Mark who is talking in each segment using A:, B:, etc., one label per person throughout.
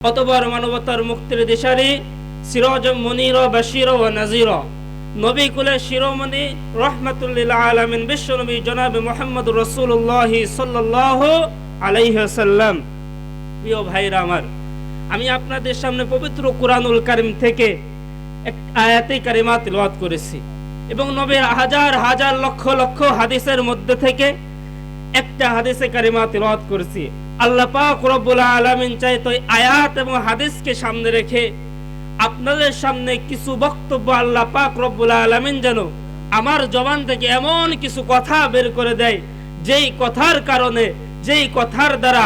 A: অতঃপর মানবতার মুক্তির দিশারি সিরাজ মুনীর বাশীর ও নাযীর নবী কুলের শিরোমণি রাহমাতুল আলামিন বিশ্বনবী জনাবে মুহাম্মদুর রাসূলুল্লাহ সাল্লাল্লাহু আলাইহি ওয়াসাল্লাম। প্রিয় ভাইরা আমার, আমি আপনাদের সামনে পবিত্র কুরআনুল কারীম থেকে এক আয়াতে কারিমা তিলাওয়াত করেছি এবং নবীর হাজার হাজার লক্ষ লক্ষ হাদিসের মধ্যে থেকে একটা হাদিসে কারিমা তিলাওয়াত করেছি। আল্লাহ পাক রব্বুল আলামিন চাইতো আয়াত এবং হাদিসকে সামনে রেখে আপনাদের সামনে কিছু বক্তব্য আল্লাহ পাক রব্বুল আলামিন যেন আমার জবান থেকে এমন কিছু কথা বের করে দেয়, যেই কথার কারণে, যেই কথার দ্বারা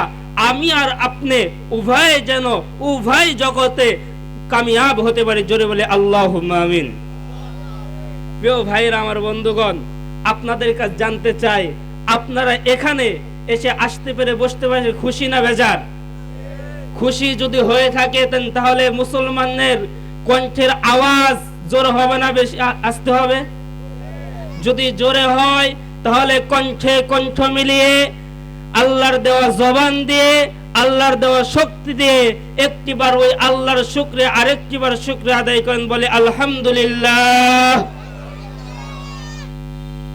A: আমি আর আপনি উভয় যেন উভয় জগতে কামিয়াব হতে পারি। জোরে বলে আল্লাহুম্মা আমিন। প্রিয় ভাইরা আমার, বন্ধুগণ, আপনাদের কাছে জানতে চাই, আপনারা এখানে এসে আসতে পেরে বসতে পারে খুশি না বেজার? খুশি যদি হয়ে থাকে তাহলে মুসলমানের কণ্ঠের আওয়াজ জোর হবে না বেশি আসতে হবে? যদি জোরে হয় তাহলে কণ্ঠে কণ্ঠ মিলিয়ে আল্লাহর দেওয়া জবান দিয়ে, আল্লাহর দেওয়া শক্তি দিয়ে একটিবার ওই আল্লাহর শুকরিয়া আরেকটিবার শুকরিয়া আদায় করেন, বলে আলহামদুলিল্লাহ।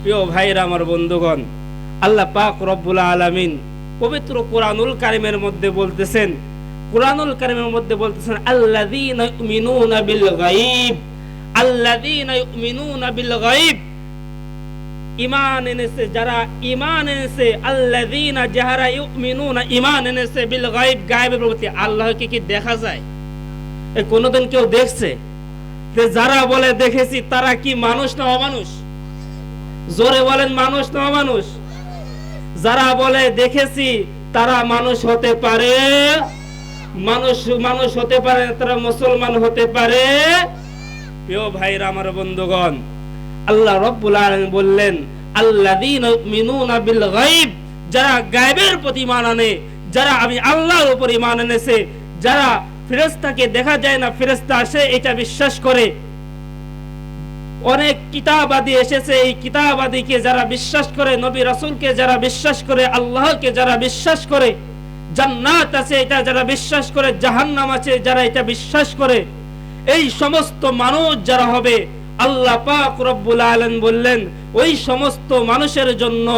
A: প্রিয় ভাইরা আমার, বন্ধুগণ, আল্লাহ পাক রব্বুল আলামিন পবিত্র কুরআনুল কারীমের মধ্যে বলতেছেন, আল্লাযীনা ইউমিনুনা বিল গায়ব, আল্লাযীনা ইউমিনুনা বিল গায়ব, ঈমান এনেছে যারা, ঈমান এনেছে, আল্লাযীনা যারা ইউমিনুনা ঈমান এনেছে বিল গায়ব, গায়বের প্রতি। আল্লাহকে কি দেখা যায়? কোনদিন কেউ দেখছে? যারা বলে দেখেছি তারা কি মানুষ না অমানুষ? জোরে বলেন, মানুষ না অমানুষ? যারা বলে দেখেছি তারা মানুষ হতে পারে? মানুষ হতে পারে, তারা মুসলমান হতে পারে? প্রিয় ভাইরা আমার, বন্ধুগণ, আল্লাহ রাব্বুল আলামিন বললেন আল্লাযীনা ইউমিনুনা বিল গায়ব, যারা গায়বের প্রতি ঈমান আনে, যারা আমি আল্লাহর উপর ঈমান এনেছে, যারা ফেরেশতাকে দেখা যায় না, ফেরেশতা আসে এটা বিশ্বাস করে। অনেক কিতাবাদি এসেছে, এই কিতাবাদিকে যারা বিশ্বাস করে, নবী রাসূলকে যারা বিশ্বাস করে, আল্লাহকে যারা বিশ্বাস করে, জান্নাত আছে এটা যারা বিশ্বাস করে, জাহান্নাম আছে যারা এটা বিশ্বাস করে, এই সমস্ত মানুষ যারা হবে, আল্লাহ পাক রব্বুল আলামিন বললেন ওই সমস্ত মানুষের জন্য,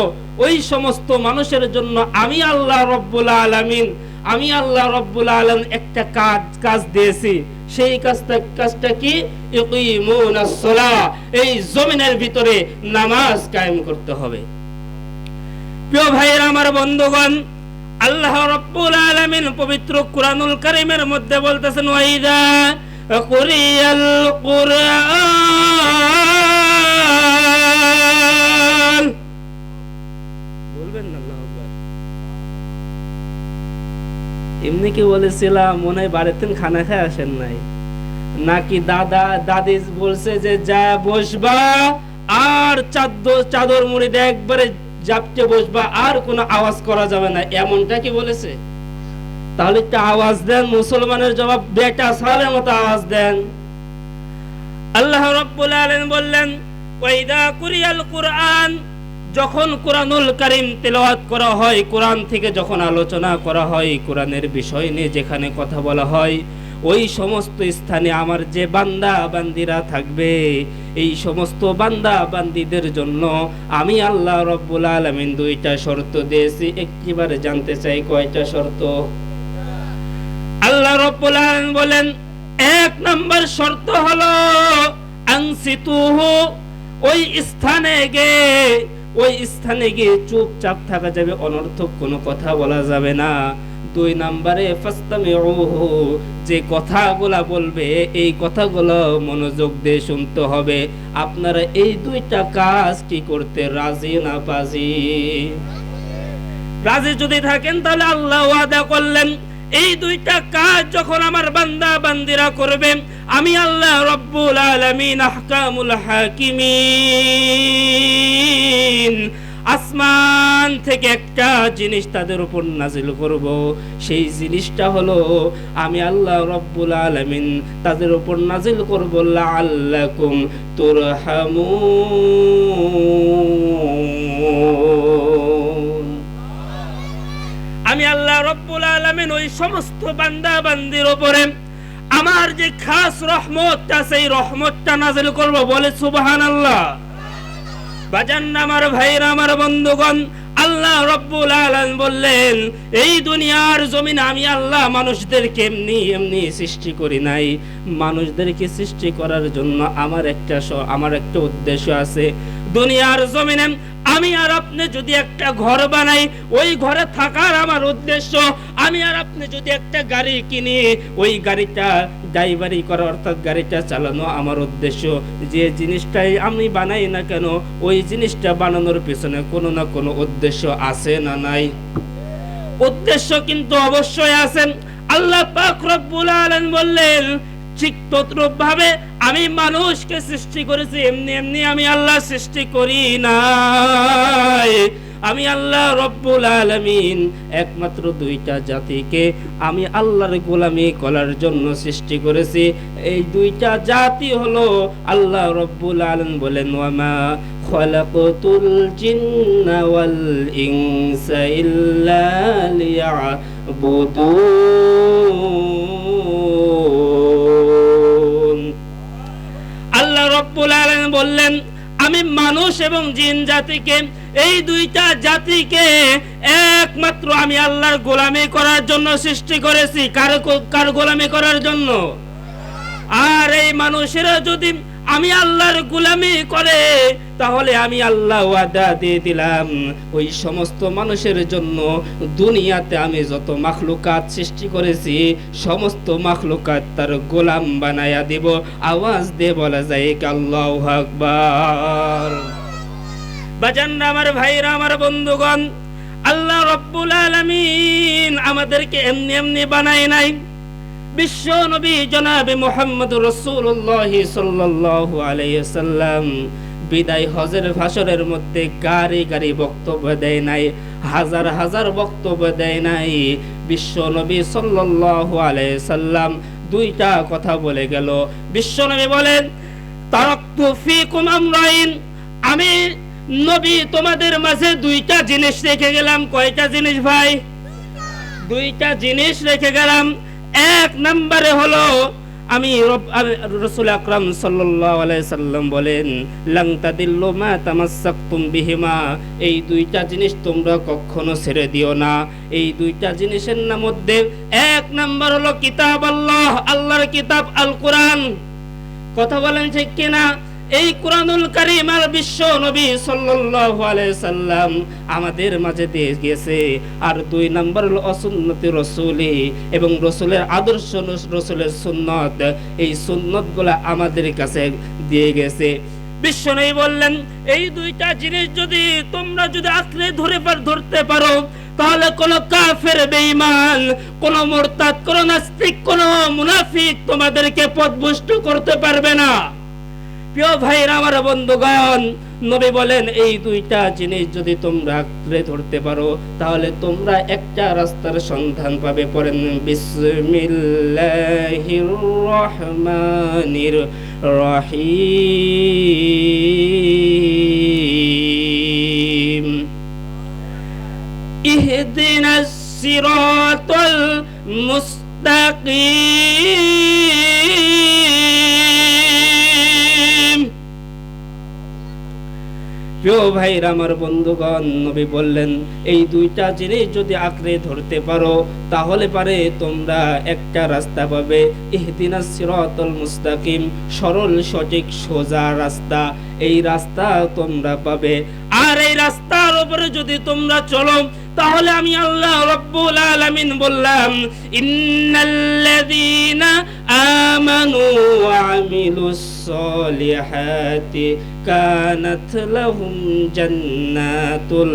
A: ওই সমস্ত মানুষের জন্য আমি আল্লাহ রব্বুল আলামিন একটা কাজ দিয়েছি। সেই কাজটা কি? ইকিমুনাস সালাহ, এই জমিনের ভিতরে নামাজ কায়েম করতে হবে। প্রিয় ভাইরা আমার, বন্ধুগণ, আল্লাহ রাব্বুল আলামিন পবিত্র কুরআনুল কারীমের মধ্যে বলতেছেন ওয়াইদা কুরিয়াল কুরআন, বলবেন না আল্লাহু আকবার? এমনি কি বলেছিলাম, মনে হয় বাড়িতে খানা খেয়ে আসেন নাই নাকি? দাদি বলছে যে যা বসবা আর চাদর মুড়ি দিয়ে একবারে জাপটে বসবা, আর কোনো আওয়াজ করা যাবে না, এমনটা কি বলেছে? তাহলে একটা আওয়াজ দেন, মুসলমানের জবাব বেটা সালের মতো আওয়াজ দেন। আল্লাহ রাব্বুল আলামিন বললেন ওয়াইদা কুরিয়াল কুরআন, যখন কুরআনুল কারীম তেলাওয়াত করা হয়, কোরআন থেকে যখন আলোচনা করা হয়, কোরআনের বিষয় নিয়ে যেখানে কথা বলা হয়, ওই সমস্ত স্থানে আমার যে বান্দা বান্দিরা থাকবে, এই সমস্ত বান্দা বান্দিদের জন্য আমি আল্লাহ রাব্বুল আলামিন দুইটা শর্ত দিয়েছি। একবারে জানতে চাই কয়টা শর্ত? আল্লাহ রাব্বুল আলামিন বলেন এক নাম্বার শর্ত হলো আনসিতুহু, ওই স্থানে গিয়ে চুপচাপ থাকা যাবে, অনর্থক কোনো কথা বলা যাবে না। দুই নাম্বারে ফাসতামিউহু, যে কথাগুলা বলবে এই কথাগুলো মনোযোগ দিয়ে শুনতে হবে। আপনারা এই দুইটা কাজ কি করতে রাজি না পাজি? রাজি যদি থাকেন তাহলে আল্লাহ ওয়াদা করলেন এই দুইটা কাজ যখন আমার বান্দা বান্দিরা করবে, আমি আল্লাহ রাব্বুল আলামিন আহকামুল হাকিমিন, আসমান থেকে একটা জিনিস তাদের উপর নাজিল করব। সেই জিনিসটা হলো আমি আল্লাহ রাব্বুল আলামিন তাদের উপর নাজিল করব লাআল্লাকুম তুরহামুন। আমি আল্লাহ রব্বুল আলামিন ওই সমস্ত বান্দা বান্দির উপরে আমার যে খাস রহমতটা, সেই রহমতটা নাযিল করব। বলে সুবহানাল্লাহ। বাজান আমার ভাইরা, আমার বন্ধুগণ, আল্লাহ রব্বুল আলামিন বললেন এই দুনিয়ার জমিনে আমি আল্লাহ মানুষদেরকে এমনি এমনি সৃষ্টি করি নাই। মানুষদেরকে সৃষ্টি করার জন্য আমার একটা উদ্দেশ্য আছে। দুনিয়ার জমিনে আমি আর আপনি যদি একটা ঘর বানাই, ওই ঘরে থাকার আমার উদ্দেশ্য। আমি আর আপনি যদি একটা গাড়ি কিনি, ওই গাড়িটা ড্রাইভারি করা অর্থাৎ গাড়িটা চালানো আমার উদ্দেশ্য। যে জিনিসটাই আমি বানাই না কেন, ওই জিনিসটা বানানোর পিছনে কোনো না কোনো উদ্দেশ্য আছে না নাই? উদ্দেশ্য কিন্তু অবশ্যই আছে। আল্লাহ পাক রব্বুল আলামিন বললেন ঠিক তদ্রূপ ভাবে আমি মানুষকে সৃষ্টি করেছি, এমনি এমনি আমি আল্লাহ সৃষ্টি করি নাই। আমি আল্লাহ রব্বুল আলামিন একমাত্র দুইটা জাতিকে আমি আল্লাহর গোলামি করার জন্য সৃষ্টি করেছি। এই দুইটা জাতি হলো, আল্লাহ রব্বুল আলামিন বলেন ওয়ামা খালাকাতুল জিন্না ওয়াল ইনসা ইল্লা লিয়াবুদুন। আল্লাহ রব্বুল আলামিন বললেন আমি মানুষ এবং জিন জাতিকে, এই দুইটা জাতিকে একমাত্র আমি আল্লাহর গোলামি করার জন্য সৃষ্টি করেছি। কার গোলামি করার জন্য? আর এই মানুষেরা যদি আমি আল্লাহর গোলামি করে, তাহলে আমি আল্লাহ ওয়াদা দিয়ে দিলাম ওই সমস্ত মানুষের জন্য দুনিয়াতে আমি যত মাখলুকাত সৃষ্টি করেছি, সমস্ত মাখলুকাত তার গোলাম বানায়া দিব। আওয়াজ দিয়ে বলা যায় আল্লাহু আকবার। বাজানরা আমার ভাইরা, আমার বন্ধুগণ, আল্লাহ রব্বুল আলামিন আমাদেরকে এমনি এমনি বানায় নাই। বিশ্ব নবী জনাবে মুহাম্মদুর রাসূলুল্লাহ সাল্লাল্লাহু আলাইহি ওয়াসাল্লাম বিদায় হজের ভাষণের মধ্যে গাড়ি গাড়ি বক্তব্য দেয় নাই, হাজার হাজার বক্তব্য দেয় নাই। বিশ্ব নবী সাল্লাল্লাহু আলাইহি ওয়াসাল্লাম দুইটা কথা বলে গেল। বিশ্ব নবী বলেন তারাকতু ফীকুম আমরাইন, আমি নবী তোমাদের মাঝে দুইটা জিনিস রেখে গেলাম। কয়টা জিনিস ভাই? দুইটা জিনিস রেখে গেলাম। এক নম্বরে হলো আমি রাসূল আকরাম সাল্লাল্লাহু আলাইহি সাল্লাম বলেন লান তাদিল্লু মা তামাসসাকতুম বিহিমা, এই দুইটা জিনিস তোমরা কখনো ছেড়ে দিও না। এই দুইটা জিনিসের মধ্যে এক নম্বর হলো কিতাব আল্লাহ, আল্লাহর কিতাব আল কোরআন। কথা বলেন ঠিক কিনা? এই কোরআনুল কারীম আর বিশ্ব নবী সাল্লাল্লাহু আলাইহি সাল্লাম আমাদের মাঝে দিয়ে গেছে। আর দুই নাম্বার হলো সুন্নতি রাসূলি, এবং রাসূলের আদর্শ, রাসূলের সুন্নাত, এই সুন্নাতগুলো আমাদের কাছে দিয়ে গেছে। বিশ্ব নবী বললেন এই দুইটা জিনিস যদি তোমরা আঁকড়ে ধরতে পারো, তাহলে কোন কাফের, বেঈমান, কোন মুরতাদ, কোন নাস্তিক, কোন মুনাফিক তোমাদেরকে পথভ্রষ্ট করতে পারবে না। প্রিয় ভাইরা, আমার বন্ধুগণ, নবী বলেন এই দুইটা জিনিস যদি তোমরা আঁকড়ে ধরতে পারো, তাহলে তোমরা একটা রাস্তার সন্ধান পাবে। পড়েন বিসমিল্লাহির রহমানির রহিম ইহদিনাস সিরাতাল মুস্তাকিম। প্রিয় ভাইরা, আমার বন্ধুগণ, নবী বললেন এই দুইটা জিনিস যদি আঁকড়ে ধরতে পারো, তাহলে পারে তোমরা একটা রাস্তা পাবে। ইহদিনাস সিরাতাল মুস্তাকিম, সরল সঠিক সোজা রাস্তা, এই রাস্তা তোমরা পাবে। আর এই রাস্তার উপরে যদি তোমরা চলো, তাহলে আমি আল্লাহ রাব্বুল আলামিন বললাম ইন্নাল্লাযীনা আমানু ওয়া আমিলুস সলিহাতি কানাত লাহুম জান্নাতুল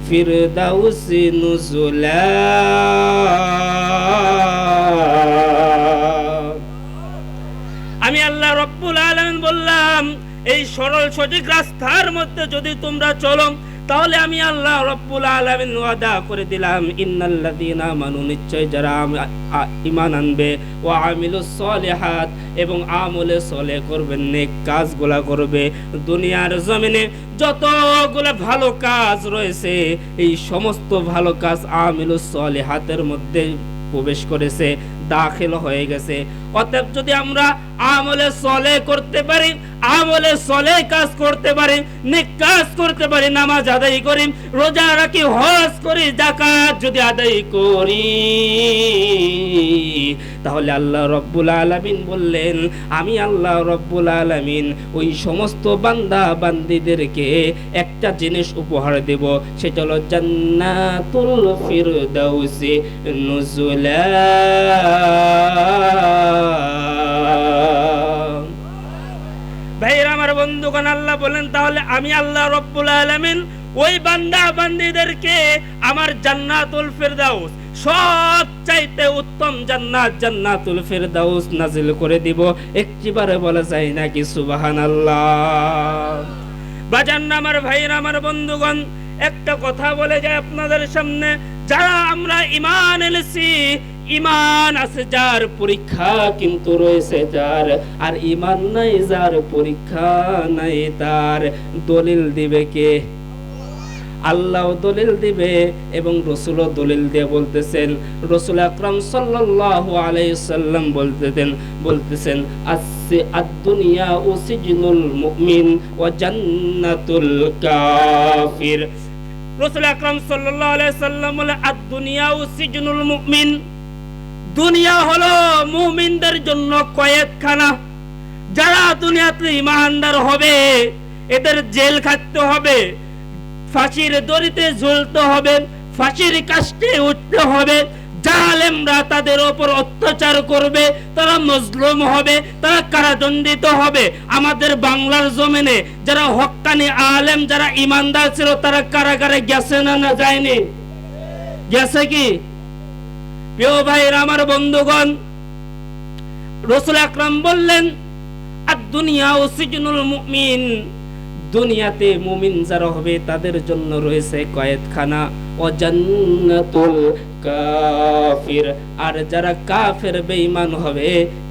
A: ফিরদাউসি নুজুলা। আমি আল্লাহ রাব্বুল আলামিন বললাম এই সরল সঠিক রাস্তার মধ্যে যদি তোমরা চলো, তাহলে আমি আল্লাহ রব্বুল আলামিন ওয়াদা করে দিলাম, ইন্নাল্লাযীনা আমানু, নিশ্চয় যারা ঈমান আনবে, ওয়া আমিলুস সলিহাত, এবং আমলে সলেহ করবে, নেক কাজগুলা করবে, দুনিয়ার জমিনে যতগুলো ভালো কাজ রয়েছে এই সমস্ত ভালো কাজ আমিলুস সলিহাতের মধ্যে প্রবেশ করেছে, দাখিল হয়ে গেছে। অতএব যদি আমরা আমলে সলেহ করতে পারি, আমলে সলেহ কাজ করতে পারি, নেক কাজ করতে পারি, নামাজ আদায় করি, রোজা রাখি, হজ করি, যাকাত যদি আদায় করি, তাহলে আল্লাহ রব্বুল আলামিন বললেন, আমি আল্লাহ রব্বুল আলামিন ওই সমস্ত বান্দা বান্দীদেরকে একটা জিনিস উপহার দেব, সেটা হলো জান্নাতুল ফিরদাউসি নুজুলা। ভাইরা আমার বন্ধুগণ, আল্লাহ বলেন তাহলে আমি আল্লাহ রব্বুল আলামিন ওই বান্দা বান্দীদেরকে আমার জান্নাতুল ফিরদাউস, সবচাইতে উত্তম জান্নাত, জান্নাতুল ফিরদাউস নাজিল করে দিব। একটিবারে বলা যায় নাকি সুবহানাল্লাহ? বাজান আমার ভাইরা আমার বন্ধুগণ, একটা কথা বলে যায় আপনাদের সামনে, যারা আমরা ঈমান এনেছি, ঈমান আছে যার, পরীক্ষা কিন্তু রয়েছে যার, আর ঈমান নাই যার, পরীক্ষা নাই তার। দলিল দিবে কে? আল্লাহ দলিল দিবে এবং রাসূলও দলিল দিয়ে বলতেছেন। রাসূল আকরাম সাল্লাল্লাহু আলাইহি সাল্লাম বলতেছেন আদ-দুনিয়া সিজনুল মুমিন ওয়া জান্নাতুল কাফির। রাসূল আকরাম সাল্লাল্লাহু আলাইহি সাল্লাম বলে আদ-দুনিয়া সিজনুল মুমিন, দুনিয়া হলো মুমিনদের জন্য কয়েদখানা। যারা দুনিয়াতে ঈমানদার হবে এদের জেল খাটতে হবে, ফাঁসির দড়িতে ঝুলতে হবে, ফাঁসির কাস্টে উঠতে হবে, জালেমরা তাদের উপর অত্যাচার করবে, তারা মজলুম হবে, তারা কারাদণ্ডিত হবে। আমাদের বাংলার জমিনে যারা হক্কানি আলেম, যারা ঈমানদার ছিল, তারা কারাগারে গেছে না যায়নি? গেছে কি? প্রিয় ভাইরা আমার বন্ধুগণ, রাসূল আকরাম বললেন আদ-দুনিয়া সিজনুল মুমিন, দুনিয়াতে মুমিন যারা হবে তাদের জন্য রয়েছে কয়েদখানা, ও জান্নাতুল কাফির, আর যারা কাফের বেঈমান হবে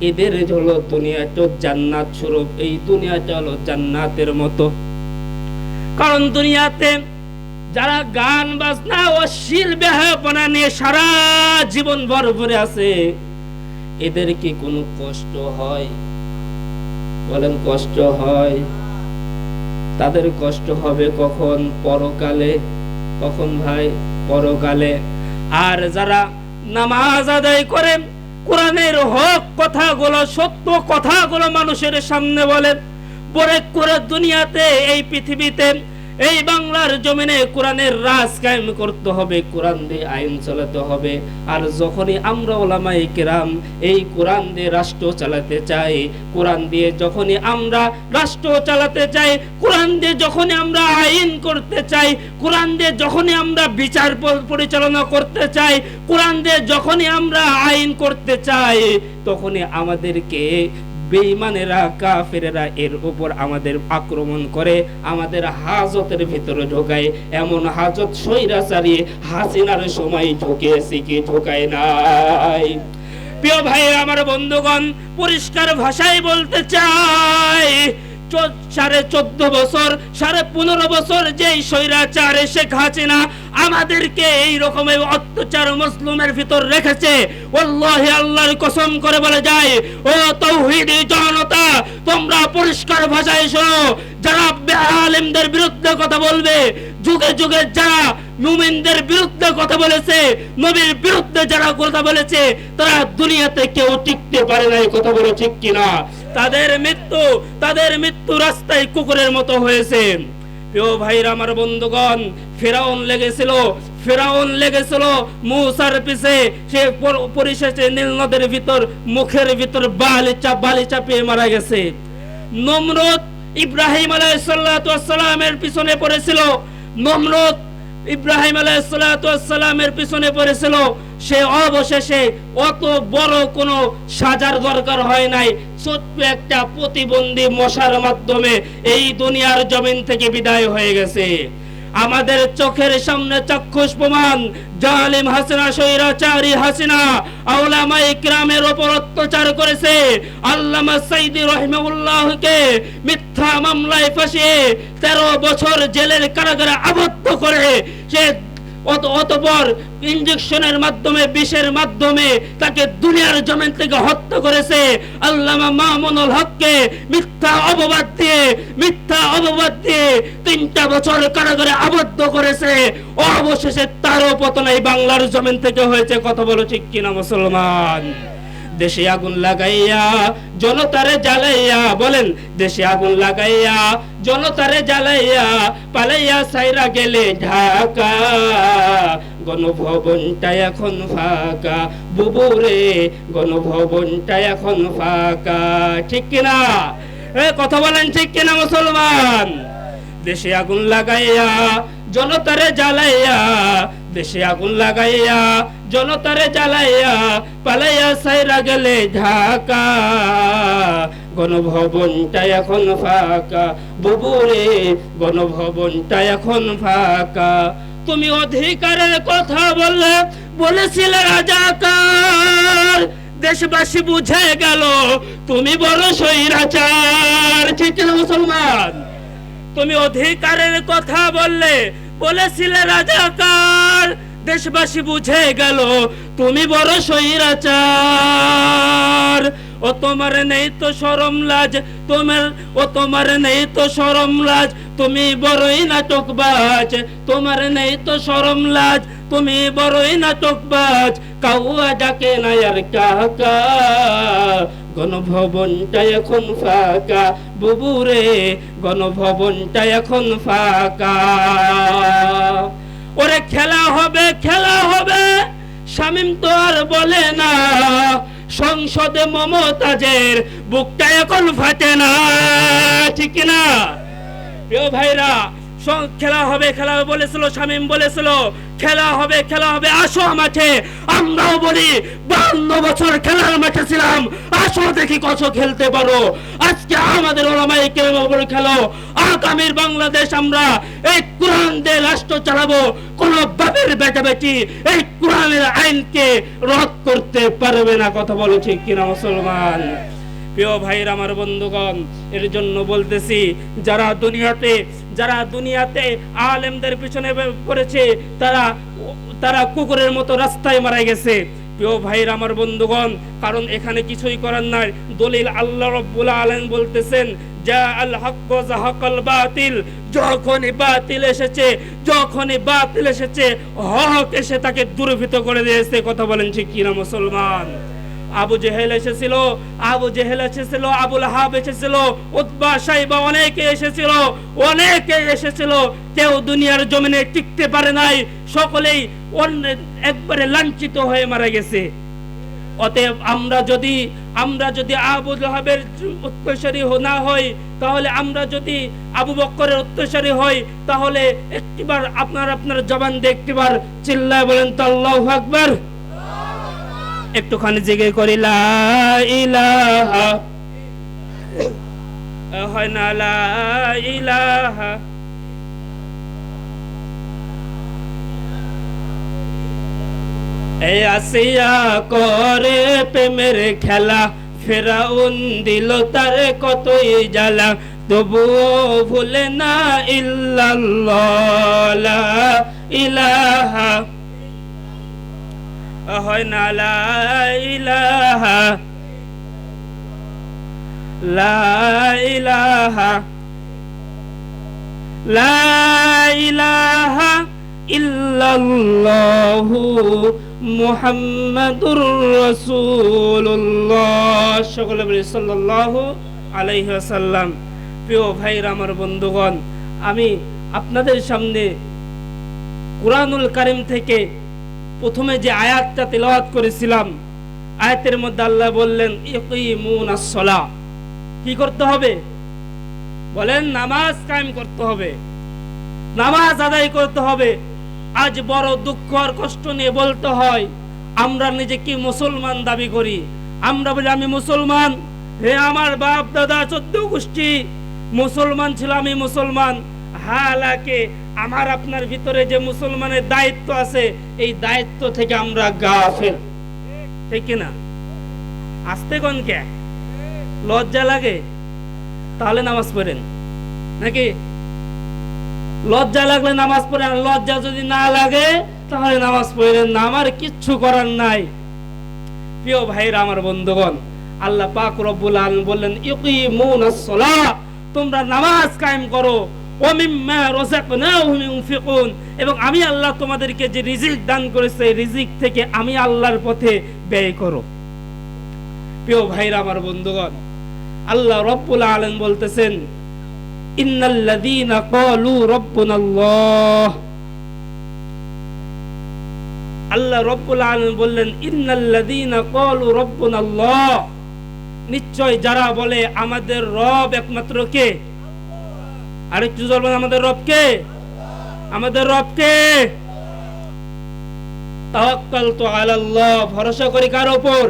A: এদের হলো দুনিয়াটা জান্নাত স্বরূপ। এই দুনিয়াটা হলো জান্নাতের মতো। কারণ দুনিয়াতে যারা গান বাজনা ও শিল বেহাপনা নিয়ে সারা জীবন ভরে আছে, এদের কি কোনো কষ্ট হয়? বলেন, কষ্ট হয়? তাদের কষ্ট হবে কখন? পরকালে। কখন ভাই? পরকালে। আর যারা নামাজ আদায় করে, কোরআনের হক কথাগুলো, সত্য কথাগুলো মানুষের সামনে বলেন, বলে করে দুনিয়াতে, এই পৃথিবীতে, এই বাংলার জমিনে কোরআনের রাজ কায়েম করতে হবে, কোরআন দিয়ে আইন চালাতে হবে। আর যখনই আমরা উলামায়ে কেরাম এই কোরআন দিয়ে রাষ্ট্র চালাতে চাই, কোরআন দিয়ে যখনই আমরা রাষ্ট্র চালাতে চাই, কোরআন দিয়ে যখনই আমরা আইন করতে চাই, কোরআন দিয়ে যখনই আমরা বিচার পরিচালনা করতে চাই, কোরআন দিয়ে যখনই আমরা আইন করতে চাই, তখনই আমাদেরকে বেঈমানেরা, কাফেরেরা এর উপর আমাদের আক্রমণ করে, আমাদের হাজতের ভিতরে ঢোকায়। এমন হাজত স্বৈরাচারী হাসিনার সময় ঢুকেছে কি ঢোকায় নাই? প্রিয় ভাই আমার বন্ধুগণ, পরিষ্কার ভাষায় বলতে চাই, 14.5 বছর, 15.5 বছর যেই স্বৈরাচার শেখ হাসিনা আমাদেরকে এই রকমের অত্যাচার মুসলিমের ভিতর রেখেছে, ওয়াল্লাহি আল্লাহর কসম করে বলে যায়, ও তাওহীদি জনতা, তোমরা পরিষ্কার ভাষায় শোনো, যারা বেআলেমদের বিরুদ্ধে কথা বলবে, যুগে যুগে যারা মুমিনদের বিরুদ্ধে কথা বলেছে, নবীর বিরুদ্ধে যারা কথা বলেছে, তারা দুনিয়াতে কেউ টিকতে পারে না। কথা বলে ঠিক কিনা? তাদের মৃত্যু রাস্তায় কুকুরের মতো হয়েছে। প্রিয় ভাইরা আমার বন্ধুগণ, ফেরাউন লেগেছিল মূসার পিছে, সে পরিশেষে নীল নদের ভিতর মুখের ভিতর বালি চাপিয়ে মারা গেছে। নমরুদ ইব্রাহিম আলাইহিস সালাতু ওয়াস সালামের পিছনে পড়েছিল, নমরুদ ইব্রাহিম আলাইহিস সালাতু ওয়াস সালামের পিছনে পড়েছিল। সে অবশেষে অত বড় কোনো সাজার দরকার হয় নাই, ছোট্ট একটা প্রতিবন্ধী মশার মাধ্যমে এই দুনিয়ার জমিন থেকে বিদায় হয়ে গেছে। আমাদের চোখের সামনে চাক্ষুষ প্রমাণ, জালিম হাসিনা, স্বৈরাচারী হাসিনা উলামায়ে কিরামের উপর অত্যাচার করেছে। আল্লামা সাইদি রাহিমাহুল্লাহকে মিথ্যা মামলায় ফাঁসিয়ে 13 বছর জেলের কারাগারে আবদ্ধ করে সে অতঃপর ইনজেকশনের মাধ্যমে, বিষের মাধ্যমে তাকে দুনিয়ার জমিন থেকে হত্যা করেছে। আল্লামা মামুনুল হককে মিথ্যা অপবাদ দিয়ে 3টা বছর কারাগারে আবদ্ধ করেছে। অবশেষে তারও পতন এই বাংলার জমিন থেকে হয়েছে। কথা বলো ঠিক কিনা মুসলমান? দেশে আগুন লাগাইয়া জনতারে জ্বালাইয়া, বলেন, দেশে আগুন লাগাইয়া জনতারে জ্বালাইয়া পালাইয়া সাইরা গেলে ঢাকা, গণভবনটা এখন ফাঁকা, বুবুরে গণভবনটা এখন ফাঁকা। ঠিক কিনা? কথা বলেন ঠিক কিনা মুসলমান? দেশে আগুন লাগাইয়া জনতারে জ্বালাইয়া, দেশে আগুন লাগাইয়া জনতারে জ্বালাইয়া পালাইয়া সাইরা গেলে ঢাকা, গণভবনটা এখন ফাঁকা, বুবুরে গণভবনটা এখন ফাঁকা। তুমি অধিকারের কথা বলেছিলে রাজাকার, দেশবাসী বুঝে গেল তুমি বড় স্বৈরাচার। ঠিক না মুসলমান? তুমি অধিকারের কথা বলেছিলে রাজাকার, দেশবাসী বুঝে গেল তুমি বড় স্বৈরাচার। ও তোমার নেই তো শরম লাজ, তোমার নেই তো শরম লাজ, তুমি বড়ই নাটকবাজ। তোমার নেই তো শরম লাজ, তুমি বড়ই নাটকবাজ। কাউয়া ডাকে না আর কাকা, গণভবনটা এখন ফাঁকা, বুবুরে গণভবনটা এখন ফাঁকা। ওরে খেলা হবে, শামীম তো আর বলে না, সংসদে মমতাজের বুকটা এখন ফাটে না। ঠিক না প্রিয় ভাইরা? খেলা হবে বলেছিল, শামীম বলেছিল খেলা হবে, আসো মাঠে। আমরাও বলি 52 বছর খেলার মাঠে ছিলাম, আসো দেখি কত খেলতে পারো। আজকে আমাদের ওলামায়ে কেরাম বলে খেলো। আগামীর বাংলাদেশ আমরা এই কোরআন দিয়ে রাষ্ট্র চালাবো। কোন বাপের বেটা বেটি এই কোরআনের আইনকে রদ করতে পারবে না। কথা বলো ঠিক কিনা মুসলমান? প্রিয় ভাইরা, আমার বন্ধুগণ, এর জন্য বলতেছি, যারা দুনিয়াতে আলেমদের পিছনে পড়েছে তারা কুকুরের মতো রাস্তায় মারা গেছে। প্রিয় ভাইরা, আমার বন্ধুগণ, কারণ এখানে কিছুই করার নাই। দলিল আল্লাহ রাব্বুল আলামিন বলতেছেন, যা আল হক ওয়া যাহাকাল বাতিল, যখনই বাতিল এসেছে হক এসে তাকে দুর্বৃত্ত করে দিয়েছে। কথা বলেন ঠিক কিনা মুসলমান? আবু জেহেল এসেছিল, আবুল আহাব এসেছিল, উতবা, শাইবা, অনেকে এসেছিল। কেউ দুনিয়ার জমিনে টিকতে পারে নাই, সকলেই একবারে লাঞ্ছিত হয়ে মারা গেছে। অতএব আমরা যদি আবু লাহাবের উত্তরসূরি না হই, তাহলে আমরা যদি আবু বকরের উত্তরসূরি হই, তাহলে একটিবার আপনার জবান দিয়ে একটিবার চিল্লায় বলেন তো আল্লাহু আকবার। একটুখানি জিকির করি, লা ইলাহা, হয় না লা ইলাহা। এই আসিয়া করে প্রেমের খেলা, ফেরাউন দিল তার কতই জ্বালা, তবুও ভুলে না ইল্লাল্লাহ, লা ইলাহা, হয় না লা ইলাহা, লা ইলাহা, লা ইলাহা ইল্লাল্লাহু মুহাম্মাদুর রাসূলুল্লাহ। সকলে বলি সাল্লাল্লাহু আলাইহি ওয়াসাল্লাম। প্রিয় ভাইরা, আমার বন্ধুগণ, আমি আপনাদের সামনে কুরআনুল কারীম থেকে প্রথমে যে আয়াতটা তেলাওয়াত করেছিলাম, আয়াতের মধ্যে আল্লাহ বললেন ইকিমুনাস সালাহ। কি করতে হবে? বলেন, নামাজ কায়েম করতে হবে, নামাজ আদায় করতে হবে। আজ বড় দুঃখ আর কষ্ট নিয়ে বলতে হয়, আমরা নিজেকে মুসলমান দাবি করি। আমরা বলি আমি মুসলমান, হে আমার বাপ দাদা 14 গোষ্ঠী মুসলমান ছিল, আমি মুসলমান। হালাকে আমার আপনার ভিতরে যে মুসলমানের দায়িত্ব আছে, এই দায়িত্ব থেকে আমরা গাফেল, ঠিক কিনা? আসতে কোন কে লজ্জা লাগে তাহলে নামাজ পড়েন নাকি? লজ্জা লাগলে নামাজ পড়েন, লজ্জা যদি না লাগে তাহলে নামাজ পড়েন না, আমার কিচ্ছু করার নাই। প্রিয় ভাইরা আমার বন্ধুগণ, আল্লাহ পাক রব্বুল আলামিন বললেন ইকিমুনাস সালাহ, তোমরা নামাজ কায়েম করো, ওয়া মিম্মা রাযাকনাহুম ইউনফিকুন, এবং আমি আল্লাহ তোমাদেরকে যে রিজিক দান করেছে এই রিজিক থেকে আমি আল্লাহর পথে ব্যয় করো। প্রিয় ভাইরা আমার বন্ধুগণ, আল্লাহ রব্বুল আলামিন বলতেছেন ইন্নাল্লাযীনা ক্বালু রাব্বুনাল্লাহ, আল্লাহ রব্বুল আলামিন বললেন ইন্নাল্লাযীনা ক্বালু রাব্বুনাল্লাহ, নিশ্চয় যারা বলে আমাদের রব একমাত্র কে? আরেকটু জোরে বলেন, আমাদের রব কে? আমাদের রব কে? তাওয়াক্কালতু আলাল্লাহ, ভরসা করি কার উপর?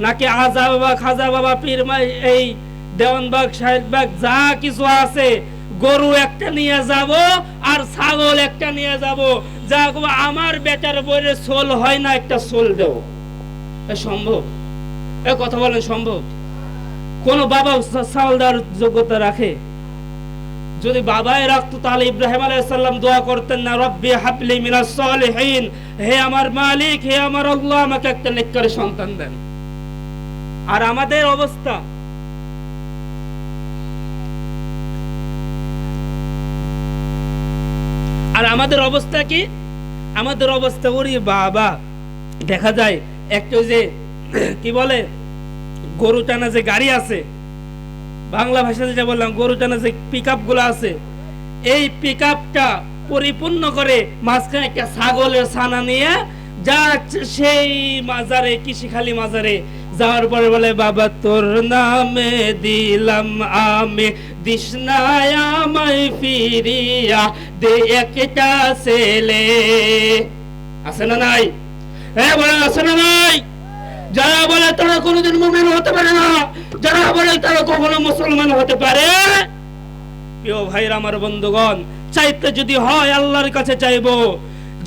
A: নাকি আজা বাবা, খাজা বাবা, পীর মাই, এই দেওয়ানবাগ, শাহেদবাগ যা কিছু আছে, গরু একটা নিয়ে যাব আর ছাগল একটা নিয়ে যাব, যা আমার বেটার বইরে সোল হয় না একটা সোল দেব, এ সম্ভব? এ কথা বলেন সম্ভব? কোন বাবা ছাগল দেওয়ার যোগ্যতা রাখে? যদি বাবাই রাখতো তাহলে ইব্রাহিম আলাইহিস সালাম দোয়া করতেন না, রব্বি হাবলি মিনাস সালিহিন, হে আমার মালিক, হে আমার আল্লাহ, আমাকে একটা নেককার সন্তান দেন। আর আমাদের অবস্থা, আর আমাদের অবস্থা কি? আমাদের অবস্থা ওরে বাবা, দেখা যায় একটা যে কি বলে গরু টানা যে গাড়ি আছে, বাংলা ভাষাতে যেটা বললাম, গরু টানা যে পিকআপ গুলো আছে, এই পিকআপটা পরিপূর্ণ করে মাঝখানে একটা ছাগলের ছানা নিয়ে যাচ্ছে সেই মাজারে, কৃষিখালী মাজারে যাওয়ার পরে বলে বাবা তোর নামে দিলাম আমি, দিশনায় আমায় ফিরিয়া দে একটা ছেলে। আছে না নাই? হ্যাঁ বলে, আছে না নাই? যারা বলে তারা কোনোদিন মুমিন হতে পারে না, যারা বলে তারা কখনো মুসলমান হতে পারে। প্রিয় ভাইরা আমার বন্ধুগণ, চাইতে যদি হয় আল্লাহর কাছে চাইবো।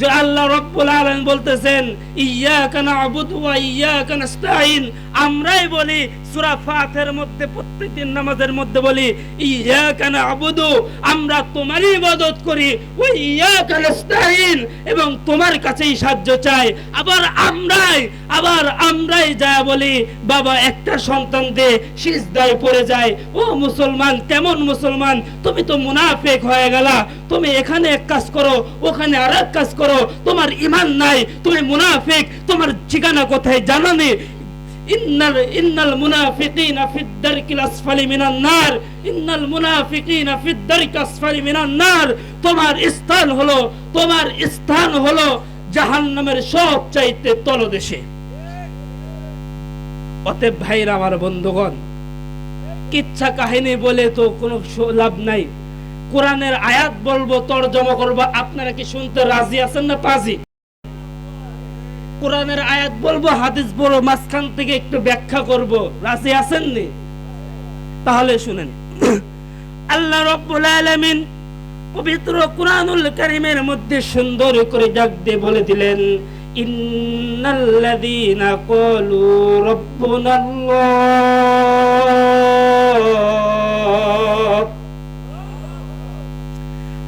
A: যে আল্লাহ রাব্বুল আলামিন বলতেছেন ইয়্যাকা না'বুদু ওয়া ইয়্যাকা নাস্তাঈন, আমরাই বলি সূরা ফাতিহার মধ্যে, প্রত্যেকদিন নামাজের মধ্যে বলি ইয়্যাকা না'বুদু, আমরা তোমারই ইবাদত করি, ওয়া ইয়্যাকা নাস্তাঈন, এবং তোমার কাছেই সাহায্য চাই। আবার আমরাই যা বলি বাবা একটা সন্তান দে, সিজদায় পড়ে যায়। ও মুসলমান, কেমন মুসলমান? তুমি তো মুনাফিক হয়ে গেলা, তুমি এখানে এক কাজ করো, ওখানে আরেক কাজ করো, তোমার ঈমান নাই, তুমি মুনাফিক, তোমার ঠিকানা কোথায় জানো নি? ইন্নাল মুনাফিকিনা ফিদ দারকিল আসফালি মিনান নার, ইন্নাল মুনাফিকিনা ফিদ দারকিল আসফালি মিনান নার, তোমার স্থান হলো জাহান্নামের সবচাইতে তলদেশে। অতএব ভাইরা আমার বন্ধুগণ, কিচ্ছা কাহিনী বলে তো কোনো লাভ নাই। কোরআনের আয়াত বলবো, তরজমা করবো, আপনারা কি শুনতে রাজি আছেন না পাজি? কোরআনের আয়াত বলবো, হাদিস বলবো, মাঝখান থেকে একটু ব্যাখ্যা করব, রাজি আছেন নি? তাহলে শুনেন। আল্লাহ রাব্বুল আলামিন পবিত্র কুরআনুল কারীমের মধ্যে সুন্দর করে ডাক দিয়ে বলে দিলেন ইন্নাল্লাযীনা ক্বালু রাব্বুনাল্লাহ।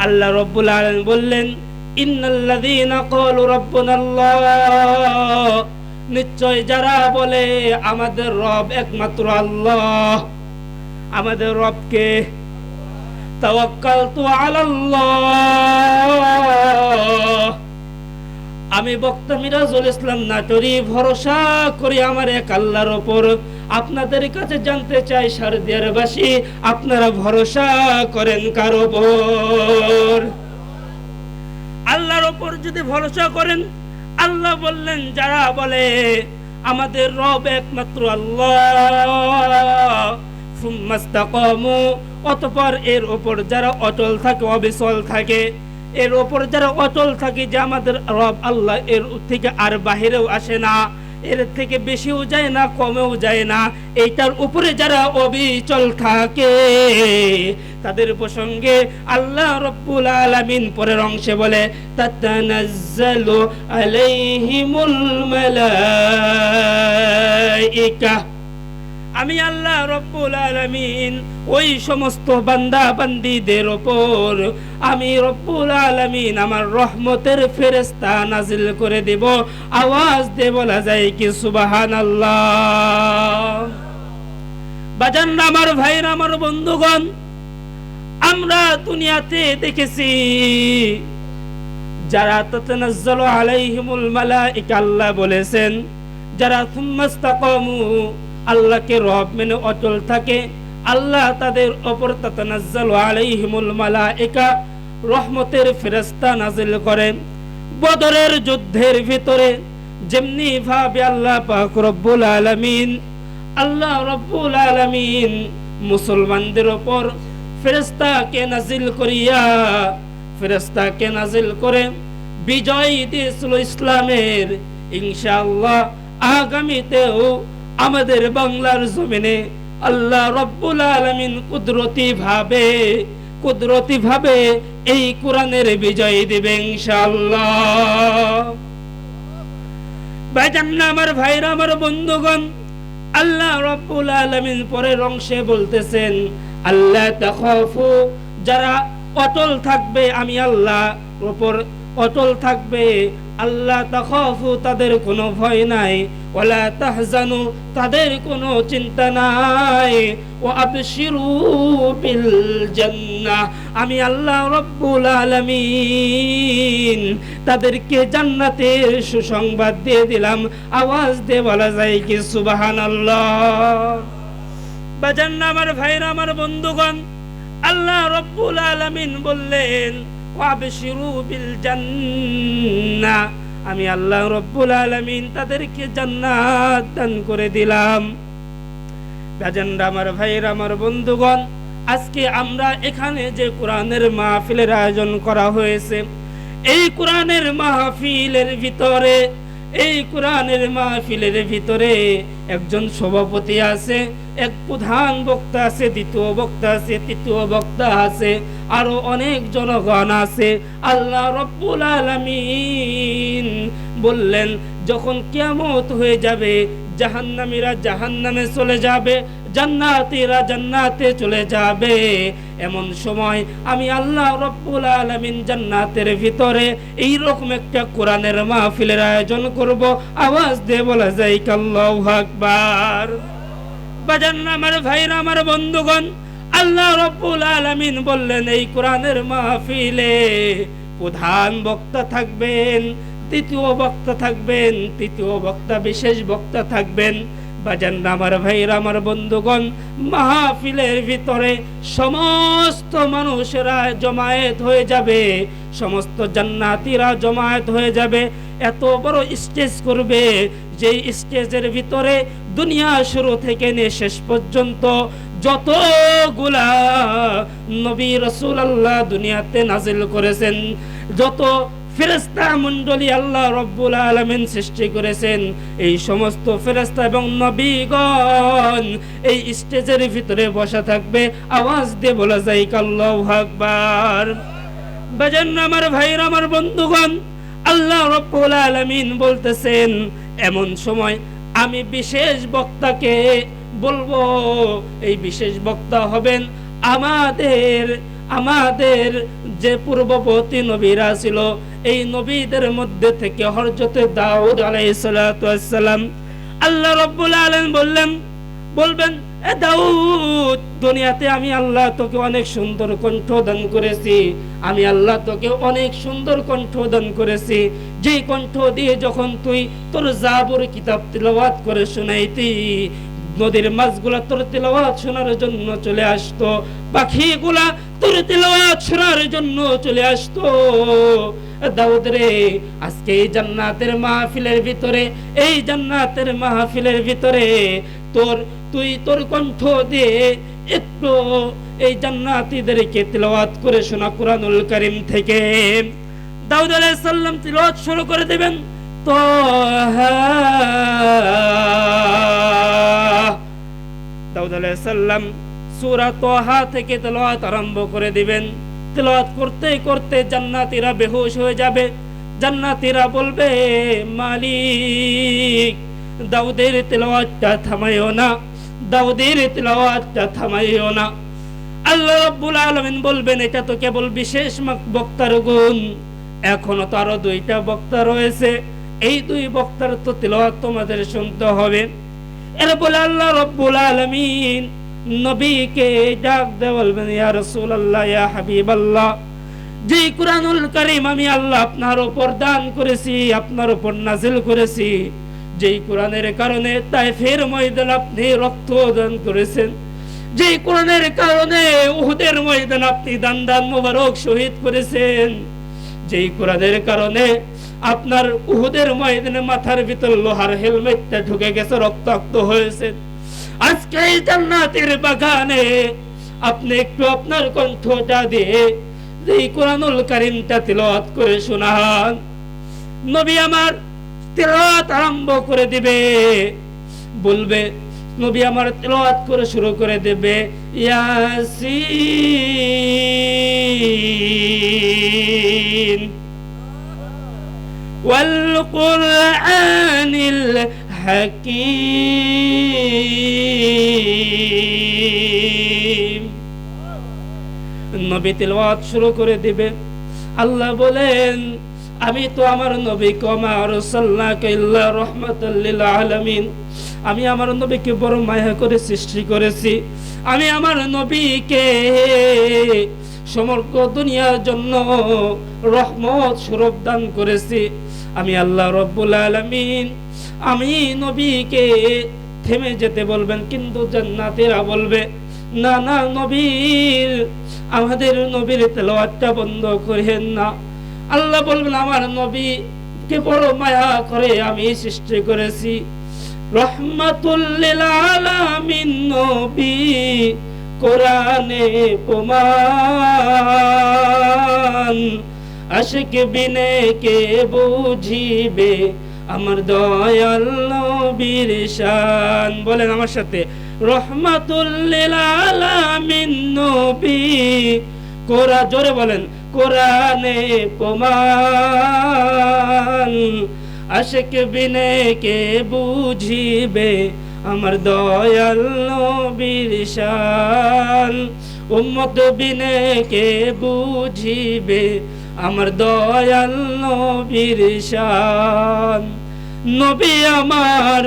A: আল্লাহ রাব্বুল আলামিন বললেন ইন্নাল্লাযীনা ক্বালু রাব্বুনাল্লাহ, নিশ্চয় যারা বলে আমাদের রব একমাত্র আল্লাহ। আমাদের রবকে তাওয়াক্কালতু আলাল্লাহ, আমি বক্তা মিরাজুল ইসলাম নাটোরী ভরসা করি আমার এক আল্লাহর উপর। আপনাদের কাছে জানতে চাই শারদিয়ারবাসী, আপনারা ভরসা করেন কার উপর? আল্লাহর উপর যদি ভরসা করেন, আল্লাহ বললেন যারা বলে আমাদের রব একমাত্র আল্লাহ, সুম্মাস্তাকামু, অতঃপর এর উপর যারা অটল থাকে, অবিচল থাকে, এর উপর যারা অটল থাকে যে আমাদের রব আল্লাহ, এর থেকে আর বাহিরেও আসে না, এর থেকে বেশিও যায় না, কমেও যায় না, এইটার উপরে যারা অবিচল থাকে তাদের প্রসঙ্গে আল্লাহ রাব্বুল আলামিন পরের অংশে বলে তাতানাজ্জালু আলাইহিমুল মালাইকা, আমি আল্লাহ রাব্বুল আলামিন ওই সমস্ত বান্দা বান্দীদের উপর আমি রব্বুল আলামিন আমার রহমতের ফেরেশতা নাজিল করে দেব। আওয়াজ দিয়ে বলা যায় কি সুবহানাল্লাহ। বাজানরা আমার ভাইরা আমার বন্ধুগণ, আমরা দুনিয়াতে দেখেছি যারা তাতানাজ্জালু আলাইহিমুল মালাইকা, আল্লাহ বলেছেন যারা সুম্মাস্তাকামু, আল্লাহকে রব মেনে অটল থাকে, আল্লাহ তাদের উপর তাতানাজ্জালু আলাইহিমুল মালাইকা রহমতের ফেরেশতা নাজিল করেন। বদরের যুদ্ধের ভিতরে যেমনি ভাবে আল্লাহ পাক রব্বুল আলামিন মুসলমানদের উপর ফেরেশতাকে নাজিল করে বিজয় দিয়েছিল ইসলামের। ইনশাআল্লাহ আগামীতেও আমাদের বাংলার জমিনে আল্লাহ রাব্বুল আলামিন কুদরতি ভাবে এই কোরআনের বিজয় দিবে ইনশাআল্লাহ। ভাইজান আমার ভাইরা আমার বন্ধুগণ, আল্লাহ রাব্বুল আলামিন পরের অংশে বলতেছেন আল্লাহ তাখাফু, যারা অটল থাকবে আমি আল্লাহর উপর অটল থাকবে, আল্লাহ তাখাফু তাদের কোনো ভয় নাই, ওয়ালা তাহজানু তাদের কোনো চিন্তা নাই, ওয়া আবশিরু বিল জান্নাহ, আমি আল্লাহ রাব্বুল আলামিন তাদেরকে জান্নাতের সুসংবাদ দিয়ে দিলাম। আওয়াজ দিয়ে বলা যায় কি সুবহানাল্লাহ। বাজান আমার ভাইরা আমার বন্ধুগণ, আল্লাহ রাব্বুল আলামিন বললেন ওয়া আবশিরু বিল জান্নাহ, আমি আল্লাহ রাব্বুল আলামিন তাদেরকে জান্নাত দান করে দিলাম। বাজানরা আমার ভাইরা আমার বন্ধুগণ, আজকে আমরা এখানে যে কোরআনের মাহফিলের আয়োজন করা হয়েছে, এই কোরআনের মাহফিলের ভিতরে একজন সভাপতি আছে, এক প্রধান বক্তা আছে, দ্বিতীয় বক্তা আছে, তৃতীয় বক্তা আছে, আরো অনেক জনগণ আছে। আল্লাহ রাব্বুল আলামিন বললেন যখন কিয়ামত হয়ে যাবে, জাহান্নামীরা জাহান্নামে চলে যাবে, জান্নাতীরা জান্নাতে চলে যাবে, এমন সময় আমি আল্লাহ রাব্বুল আলামিন জান্নাতের ভিতরে এই রকম একটা কোরআনের মাহফিলের আয়োজন করব। আওয়াজ দিয়ে বলা যায় আল্লাহু আকবার। বাজান আমার ভাইরা আমার বন্ধুগণ, আল্লাহ রাব্বুল আলামিন বললেন এই কোরআনের মাহফিলে প্রধান বক্তা থাকবেন, দ্বিতীয় বক্তা থাকবেন, তৃতীয় বক্তা বিশেষ বক্তা থাকবেন। বাজান আমার ভাইরা আমার বন্ধুগণ, মাহফিলের ভিতরে সমস্ত মানুষেরা জমায়েত হয়ে যাবে, সমস্ত জান্নাতীরা জমায়েত হয়ে যাবে। এত বড় স্টেজ করবে, যেই স্টেজের ভিতরে দুনিয়া শুরু থেকে নিয়ে শেষ পর্যন্ত যতগুলা নবী রাসূল আল্লাহ দুনিয়াতে নাজিল করেছেন, যত ফেরেশতা মণ্ডলী আল্লাহ রাব্বুল আলামিন সৃষ্টি করেছেন, এই সমস্ত ফেরেশতা এবং নবীগণ এই স্টেজের ভিতরে বসা থাকবে। আওয়াজ দিয়ে বলা যায় আল্লাহু আকবার। বাজান আমার ভাইরা আমার বন্ধুগণ, আল্লাহ রাব্বুল আলামিন বলতেছেন এমন সময় আমি বিশেষ বক্তাকে বলবো, এই বিশেষ বক্তা হবেন আমাদের যে পূর্ববর্তী নবীরা ছিল, এই নবীদের মধ্যে থেকে হযরত দাউদ আলাইহিস সালাতু ওয়াস সালাম। আল্লাহ রাব্বুল আলামিন বলবেন এ দাউদ, দুনিয়াতে আমি আল্লাহ তোকে অনেক সুন্দর কণ্ঠ দান করেছি, আমি আল্লাহ তোকে অনেক সুন্দর কণ্ঠ দান করেছি, যে কণ্ঠ দিয়ে যখন তুই তোর জাবুর কিতাব তিলাওয়াত করে শোনাইতি, নদীর মাছগুলা তোর তিলাওয়াত শোনার জন্য চলে আসতো, পাখিগুলা তোর তিলাওয়াত শোনার জন্য চলে আসতো। দাউদ রে, আজকে এই জান্নাতের মাহফিলের ভিতরে তুই তোর কণ্ঠ দিয়ে একটু এই জান্নাতীদেরকে তিলাওয়াত করে শোনা কোরআনুল কারীম থেকে। দাউদ আলাইহিস সালাম তিলাওয়াত শুরু করে দিবেন, দাউদ আলাইহিস সালাম সূরা তাহা থেকে তেলাওয়াত আরম্ভ করে দিবেন। তেলাওয়াত করতে করতে জান্নাতীরা বেহুশ হয়ে যাবে। জান্নাতীরা বলবে, মালিক, দাউদের তেলাওয়াতটা থামাইও না, দাউদের তেলাওয়াতটা থামাইও না। আল্লাহ রাব্বুল আলামিন বলবেন, এটা তো কেবল বিশেষ বক্তার গুণ, এখনো তো আরো 2টা বক্তা রয়েছে, এই 2 বক্তার তো তেলাওয়াত তোমাদের শুনতে হবে। এর বলে আল্লাহ রাব্বুল আলামিন নবীকে ডাক দিয়ে বলবেন, ইয়া রাসূলুল্লাহ, ইয়া হাবিবাল্লাহ, যে কুরআনুল কারীম আমি আল্লাহ আপনার উপর দান করেছি, আপনার উপর নাজিল করেছি, যেই কোরআনের কারণে তায়েফের ময়দানে আপনি রক্ত দান করেছেন, যেই কোরআনের কারণে উহুদের ময়দানে আপনি দান মোবারক শহীদ করেছেন, যেই কোরআনের কারণে আপনার উহুদের ময়দানে মাথার ভিতর লোহার হেলমেটটা ঢুকে গেছে, রক্তাক্ত হয়েছে, আজকে এই জান্নাতের বাগানে আপনি একটু আপনার কণ্ঠটা দিয়ে এই কুরআনুল কারীমটা তিলাওয়াত করে শোনান। নবী আমার তিলাওয়াত আরম্ভ করে দিবে, বলবে, নবী আমার তিলাওয়াত করে শুরু করে দেবে, ইয়াসিন ওয়াল কুরআনিল হাকীম। নবী তিলাওয়াত শুরু করে দিবে। আল্লাহ বলেন, আমি তো আমার নবীকে মা আরসালনাকা ইল্লা রাহমাতাল লিল আলামিন, আমি আমার নবীকে বড় মায়া করে সৃষ্টি করেছি, আমি আমার নবীকে সমগ্র দুনিয়ার জন্য রহমত স্বরূপ দান করেছি। আমি আল্লাহ রাব্বুল আলামিন আমি নবীকে থেমে যেতে বলবেন, কিন্তু জান্নাতীরা বলবে, না না নবীর, আমাদের নবীর তেলাওয়াতটা বন্ধ করেন না। আল্লাহ বলবেন, আমার নবীকে বড় মায়া করে আমি সৃষ্টি করেছি, রহমাতুল লিল আলামিন নবী কোরআনে প্রমাণ, আশিক বিনে কে বুঝিবে আমার দয়াল নবীর শান। বলেন আমার সাথে, রহমাতুল লিল আলামিন নবী কোরআন, জোরে বলেন, কোরআনে প্রমাণ, আশিক বিনে কে বুঝিবে আমার দয়াল নবীর শান, উম্মত বিনে কে বুঝিবে আমার দয়াল নবীর শান। নবী আমার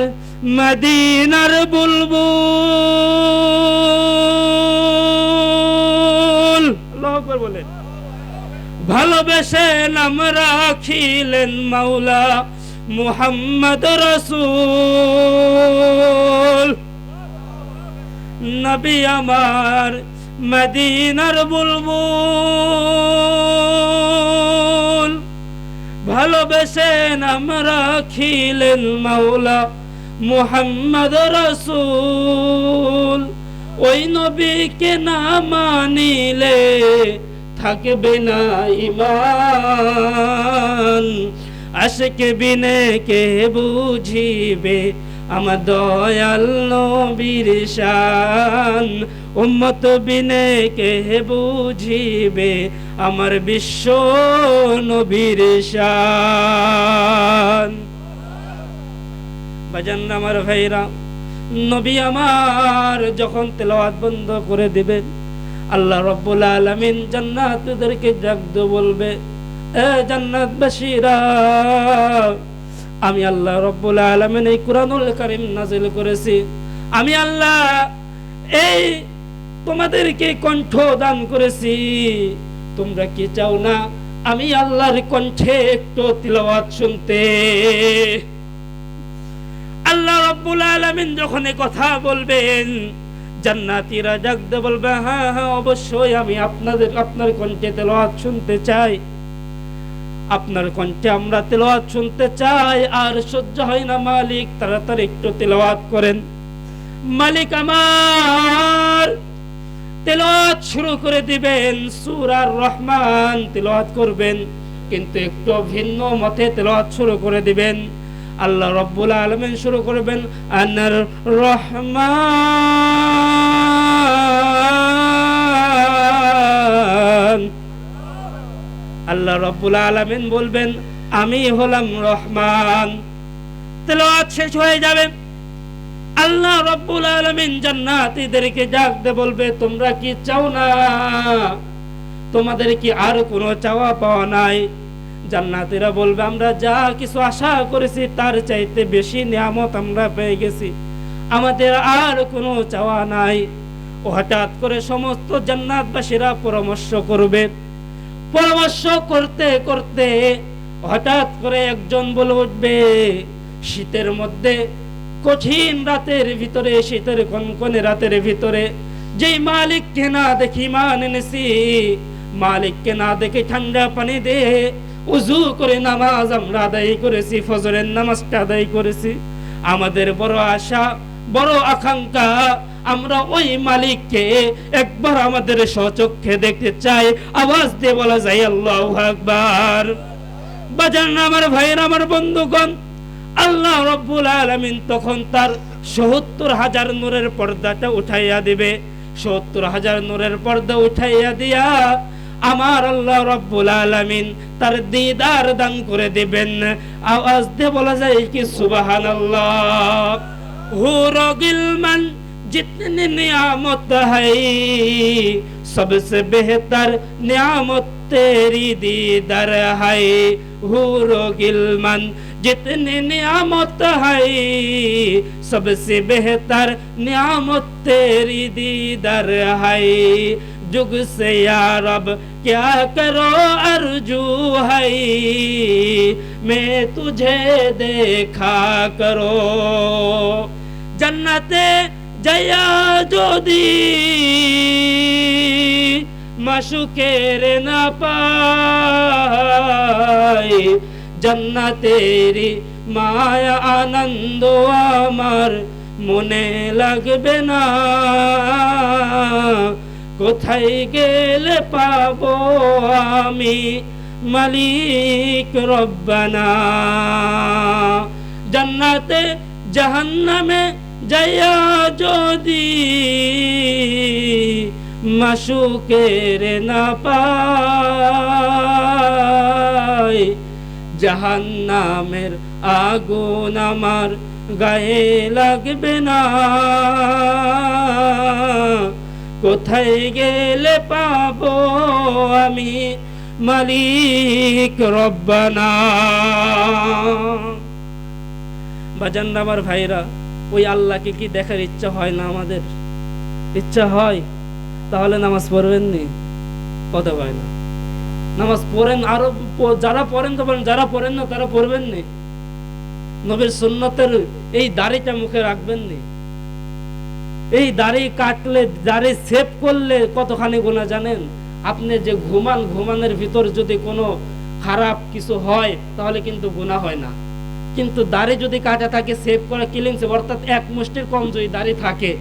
A: মদিনার বুলবুল, আল্লাহু আকবার বলেন, ভালোবেসে নাম রাখিলেন মাওলা মুহাম্মদ রাসূল। নবী আমার মদিনার বুলবুল, ভালোবেসে নাম রাখিলেন মাওলা মুহাম্মদ রাসূল। ওই নবীকে না মানিলে থাকবে না ঈমান, আশিক বিনে কে বুঝিবে আমার দয়াল নবীর শান, উম্মত বিনে কে বুঝিবে আমার বিশ্ব নবীর শান। বাজান আমার ভাইরা, নবী আমার যখন তেলাওয়াত বন্ধ করে দিবেন, আল্লাহ রাব্বুল আলামিন জান্নাতীদেরকে ডাকতে বলবে, এ জান্নাতবাসীরা, আমি আল্লাহ রাব্বুল আলামিন এই কুরআনুল কারীম নাযিল করেছি, আমি আল্লাহ এই তোমাদেরকে কণ্ঠ দান করেছি, তোমরা কি চাও না আমি আল্লাহর কণ্ঠে একটু তিলাওয়াত শুনতে? আল্লাহ রাব্বুল আলামিন যখন এই কথা বলবেন, জান্নাতীরা ডাকতে বলবে, হ্যাঁ হ্যাঁ অবশ্যই আমি আপনার কণ্ঠে তেলাওয়াত শুনতে চাই, আপনার কণ্ঠে আমরা তেলাওয়াত শুনতে চাই, আর সহ্য হয় না মালিক, তাড়াতাড়ি একটু তেলাওয়াত করেন। মালিক আমার তেলাওয়াত শুরু করে দিবেন, সূরা রহমান তেলাওয়াত করবেন, কিন্তু একটু ভিন্ন মতে তেলাওয়াত শুরু করে দিবেন। আল্লাহ রাব্বুল আলামিন শুরু করবেন, আনার রহমান আল্লাহ রাব্বুল আলামিন বলবেন আমি হলাম রহমান। তেলাওয়াত শেষ হয়ে যাবে, আল্লাহ রাব্বুল আলামিন জান্নাতীদেরকে ডাকতে বলবে তোমরা কি চাও না? তোমাদের কি আর কোনো চাওয়া পাওয়া নাই? জান্নাতীরা বলবে আমরা যা কিছু আশা করেছি তার চাইতে বেশি নিয়ামত আমরা পেয়ে গেছি, আমাদের আর কোনো চাওয়া নাই। হঠাৎ করে সমস্ত জান্নাতবাসীরা পরামর্শ করবে। পরামর্শ করতে করতে হঠাৎ করে একজন বলে উঠবে, শীতের মধ্যে কঠিন রাতের ভিতরে, শীতের কনকনে রাতের ভিতরে যেই মালিককে না দেখি মান এনেছি, মালিককে না দেখে ঠান্ডা পানি দিয়ে উযু করে নামাজ আমরা আদায় করেছি, ফজরের নামাজটা আদায় করেছি। আমাদের বড় আশা, বড় আকাঙ্ক্ষা, আমরা ওই মালিককে একবার আমাদের স্বচক্ষে দেখতে চাই। আওয়াজ দিয়ে বলা যায় আল্লাহু আকবার। বাজান আমার ভাইয়ের, আমার বন্ধুগণ, আল্লাহ রাব্বুল আলামিন তখন তার ৭০,০০০ নূরের পর্দাটা উঠাইয়া দিবে। ৭০,০০০ নূরের পর্দা উঠাইয়া দিয়া আমার আল্লাহ রাব্বুল আলামিন তার দিদার দান করে দিবেন। আওয়াজ দিয়ে বলা যায় কি সুবহানাল্লাহ। হুর গিলমান जितनी नियामत है सबसे बेहतर नियामत तेरी दीदार है। हूरो गिलमन जितनी नियामत है सबसे बेहतर नियामत तेरी दीदार है। जुग से या रब क्या करो अर्जू है मैं तुझे देखा करो। जन्नते जया जोदी माशुकेर ना पाए जन्नतेरी माया आनंद आमार मने लागबे ना। কোথায় গেলে পাবো আমি মালিক রব্বানা। জান্নাতে জাহান্নামে যাইয়া যদি মাশুকের না পাই জাহান্নামের আগুন আমার গায়ে লাগবে না। কোথায় গেলে পাবো আমি মালিক রব্বানা। বাজানরা আমার ভাইরা, ওই আল্লাহকে কি দেখার ইচ্ছা হয় না? আমাদের ইচ্ছা হয়, তাহলে নামাজ পড়বেন নি? কথা হয় না। নামাজ পড়েন, আরো যারা পড়েন তো বলেন, যারা পড়েন না তারা পড়বেন নি? নবীর সুন্নতের এই দাড়িটা মুখে রাখবেন নি? এই দাড়ি কাটলে, দাড়ি সেভ করলে কতখানি গুনাহ জানেন? আপনি যে ঘুমান, ঘুমানোর ভিতর যদি কোনো খারাপ কিছু হয় তাহলে কিন্তু গুনাহ হয় না। কিন্তু দাড়ি যদি কাটা থাকে, সেভ করা কিলিংস, অর্থাৎ এক মুষ্টির কম যদি দাড়ি থাকে,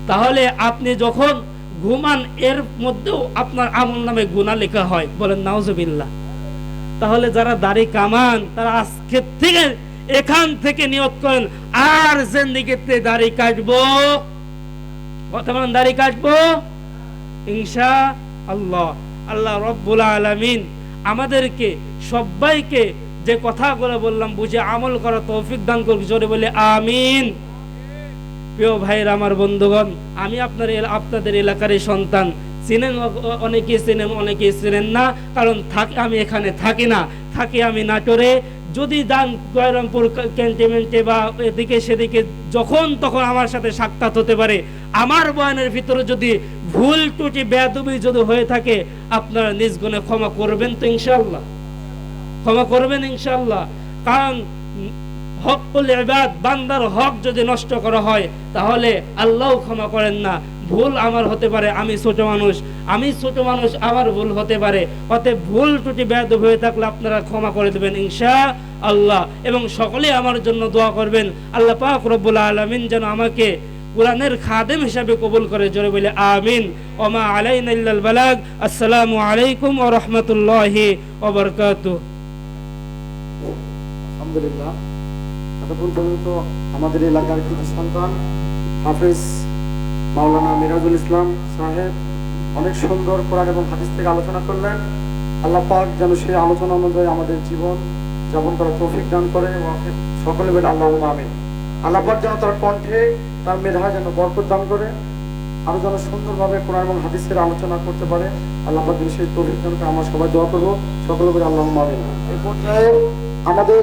A: তাহলে আপনি যখন ঘুমান এর মধ্যেও আপনার আমল নামে গুনাহ লেখা হয়। বলেন নাউজুবিল্লাহ। তাহলে যারা দাড়ি কামান তারা আজকে থেকে এখান থেকে নিয়ত করেন আর জিন্দেগিতে দাড়ি কাটবো। কথা বলেন, দাড়ি কাটবো ইনশাআল্লাহ। আল্লাহ রাব্বুল আলামিন আমাদেরকে সবাইকে যে কথাগুলো বললাম বুঝে আমল করা তৌফিক দান করুক। জোরে বলে আমিন। প্রিয় ভাইরা, আমার বন্ধুগণ, আমি আপনাদের এলাকার সন্তান। চিনেন অনেকে, চিনেন অনেকে চিনেন না, কারণ আমি এখানে থাকি না, থাকি আমি নাটোরে। যদি যান জয়রামপুর ক্যান্টনমেন্টে বা এদিকে সেদিকে, যখন তখন আমার সাথে সাক্ষাৎ হতে পারে। আমার বয়ানের ভিতরে যদি ভুল ত্রুটি বেয়াদবি যদি হয়ে থাকে, আপনারা নিজ গুণে ক্ষমা করবেন তো ইনশাআল্লাহ? ক্ষমা করবেন ইনশাআল্লাহ। কারণ হকুল ইবাদ, বান্দার হক যদি নষ্ট করা হয় তাহলে আল্লাহ ক্ষমা করেন না। ভুল আমার হতে পারে, আমি ছোট মানুষ, আমার ভুল হতে পারে। অতএব ভুল ত্রুটি বেয়াদব হয়ে থাকলে আপনারা ক্ষমা করে দেবেন ইনশাআল্লাহ। এবং সকলে আমার জন্য দোয়া করবেন, আল্লাহ পাক রব্বুল আলামিন যেন আমাকে কুরআনের খাদেম হিসেবে কবুল করে। জোরে বলে আমিন। ওমা আলাইনা ইল্লাল বালাগ। আসসালামু আলাইকুম ওয়া রাহমাতুল্লাহি ওয়া বারাকাতুহু।
B: আলহামদুলিল্লাহ, এতক্ষণ পর্যন্ত আমাদের এলাকার কিছু সন্তান হাফেজ মাওলানা মিরাজুল ইসলাম সাহেব অনেক সুন্দর কোরআন এবং হাদিস থেকে আলোচনা করলেন। আল্লাহ পাক যেন সেই আলোচনা অনুযায়ী আমাদের জীবন যাপন করার তৌফিক দান করে এবং সকলে বলে আল্লাহুম্মা আমিন। আল্লাহ পাক যেন তার কণ্ঠে তার মেধায় যেন বরকত দান করে, আরো যেন সুন্দরভাবে কোরআন এবং হাদিসের আলোচনা করতে পারে। আল্লাহ পাক যেন সেই তৌফিক দান করে। আমরা সবাই দোয়া করবো, সকলে বলে আল্লাহুম্মা আমিন। এই পর্যায়ে আমাদের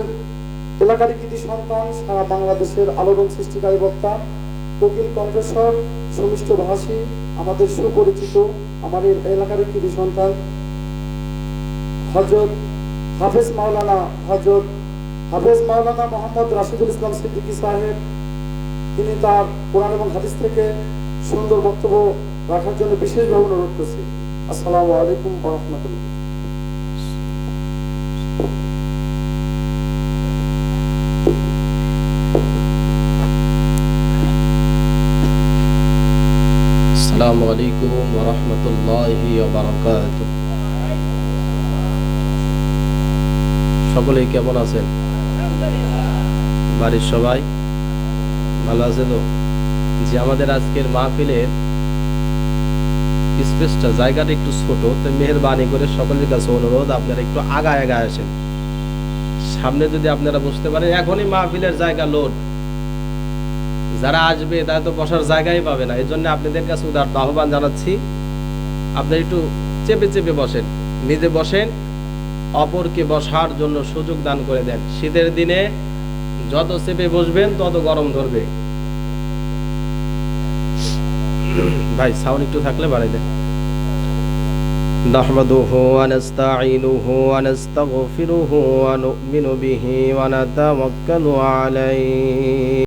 B: এলাকার কৃতি সন্তান, সারা বাংলাদেশের আলোড়ন সৃষ্টিকারী বক্তা, কোকিল কণ্ঠস্বর, সুমিষ্ট ভাষী, আমাদের সুপরিচিত আমাদের এলাকার কৃতি সন্তান হযরত হাফেজ মাওলানা মোহাম্মদ রাশিদুল ইসলাম সিদ্দিকী সাহেব, তিনি তার কোরআন এবং হাদিস থেকে সুন্দর বক্তব্য রাখার জন্য বিশেষভাবে অনুরোধ করছি। আসসালামু আলাইকুম ওয়া রাহমাতুল্লাহ।
C: আসসালামু আলাইকুম ওয়া রাহমাতুল্লাহি ওয়া বারাকাতুহু। সকলেই কেমন আছেন? বাড়ির সবাই ভালো আছে তো? যে আমাদের আজকের মাহফিলের স্পেসটা, জায়গাটা একটু ছোট, তো মেহেরবানি করে সকলের কাছে অনুরোধ আপনারা একটু আগায় আসেন। সামনে যদি আপনারা বসতে পারেন, এখনই মাহফিলের জায়গা লোড, যারা আসবে তারা তো বসার জায়গাই পাবে না। এই জন্য আপনাদের কাছে উদার আহ্বান জানাচ্ছি, আপনারা একটু চেপে বসেন, নিজে বসেন, অপরকে বসার জন্য সুযোগ দান করে দেন। শীতের দিনে যত চেপে বসবেন তত গরম ধরবে। ভাই সাউন্ড একটু থাকলে বাড়াই দেন। নাহমাদুহু ওয়া নাস্তাঈনুহু ওয়া নাস্তাগফিরুহু ওয়া নু'মিনু বিহি ওয়া নাতাওয়াক্কালু আলাইহি।